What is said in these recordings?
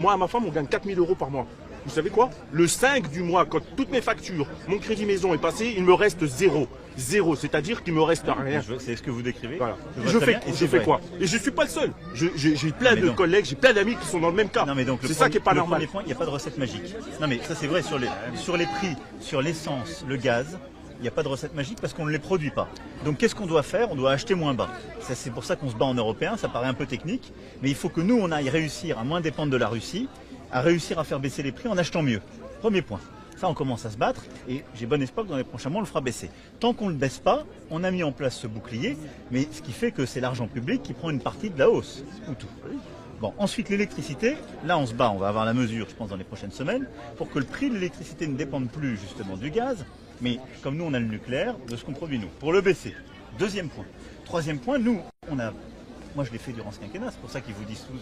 Moi, à ma femme, on gagne 4 000 € par mois. Vous savez quoi? Le 5 du mois, quand toutes mes factures, mon crédit maison est passé, il me reste zéro. Zéro, c'est-à-dire qu'il me reste rien. C'est ce que vous décrivez. Voilà. Je fais quoi? Et je suis pas le seul. J'ai plein de collègues, j'ai plein d'amis qui sont dans le même cas. C'est ça qui est pas normal. Le premier point, il n'y a pas de recette magique. Non mais ça c'est vrai sur les prix, sur l'essence, le gaz. Il n'y a pas de recette magique parce qu'on ne les produit pas. Donc qu'est-ce qu'on doit faire? On doit acheter moins bas. C'est pour ça qu'on se bat en européen, ça paraît un peu technique, mais il faut que nous, on aille réussir à moins dépendre de la Russie, à réussir à faire baisser les prix en achetant mieux. Premier point. Ça, on commence à se battre et j'ai bon espoir que dans les prochains mois, on le fera baisser. Tant qu'on ne le baisse pas, on a mis en place ce bouclier, mais ce qui fait que c'est l'argent public qui prend une partie de la hausse, ou tout. Bon, ensuite l'électricité, là on se bat, on va avoir la mesure, je pense, dans les prochaines semaines, pour que le prix de l'électricité ne dépende plus justement du gaz, mais comme nous on a le nucléaire, de ce qu'on produit nous, pour le baisser. Deuxième point. Troisième point, nous, moi je l'ai fait durant ce quinquennat, c'est pour ça qu'ils vous disent tous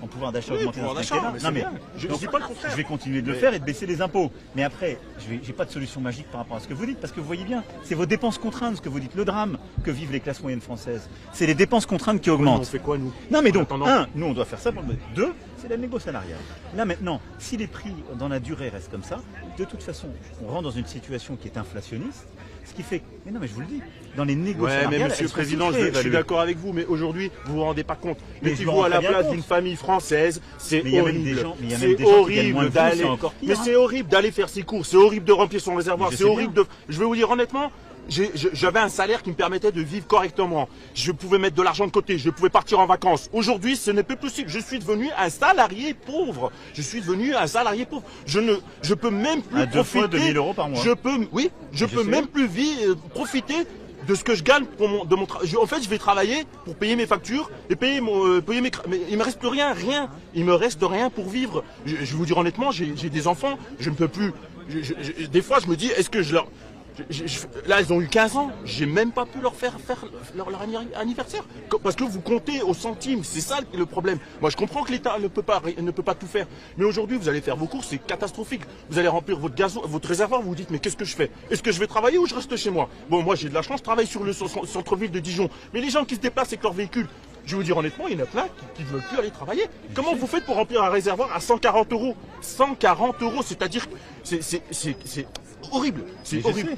en pouvoir d'achat augmenter dans ce quinquennat. Non mais je dis pas le contraire. Je vais continuer de le faire et de baisser les impôts. Mais après, j'ai pas de solution magique par rapport à ce que vous dites, parce que vous voyez bien, c'est vos dépenses contraintes, ce que vous dites, le drame que vivent les classes moyennes françaises. C'est les dépenses contraintes qui augmentent. On fait quoi nous? Non mais donc, nous on doit faire ça pour le mettre. Deux, c'est la négo salariale. Là maintenant, si les prix dans la durée restent comme ça, de toute façon, on rentre dans une situation qui est inflationniste. Ce qui fait, mais non mais je vous le dis, dans les négociations. Ouais, mais Monsieur le Président, je suis d'accord avec vous, mais aujourd'hui, vous vous rendez pas compte. Mettez-vous à la place d'une famille française, c'est horrible. C'est horrible d'aller. Mais c'est horrible d'aller faire ses courses, c'est horrible de remplir son réservoir, c'est horrible de. Je vais vous dire honnêtement. J'avais un salaire qui me permettait de vivre correctement. Je pouvais mettre de l'argent de côté, je pouvais partir en vacances. Aujourd'hui, ce n'est plus possible. Je suis devenu un salarié pauvre. Je suis devenu un salarié pauvre. Je peux même plus profiter. 2 000 € par mois. Je peux même plus profiter de ce que je gagne de mon travail. En fait, je vais travailler pour payer mes factures et payer mes. Mais il me reste plus rien. Il me reste rien pour vivre. Je vais vous dire honnêtement, j'ai des enfants. Je ne peux plus. Des fois, je me dis, est-ce que je leur. Là, ils ont eu 15 ans, j'ai même pas pu leur faire leur anniversaire. Parce que vous comptez au centime, c'est ça le problème. Moi, je comprends que l'État ne peut pas tout faire. Mais aujourd'hui, vous allez faire vos courses, c'est catastrophique. Vous allez remplir votre réservoir, vous vous dites, mais qu'est-ce que je fais? Est-ce que je vais travailler ou je reste chez moi? Bon, moi, j'ai de la chance, je travaille sur le centre-ville de Dijon. Mais les gens qui se déplacent avec leur véhicule, je vais vous dire honnêtement, il y en a plein qui ne veulent plus aller travailler. Comment vous faites pour remplir un réservoir à 140 €? 140 €, c'est-à-dire que c'est horrible. C'est horrible.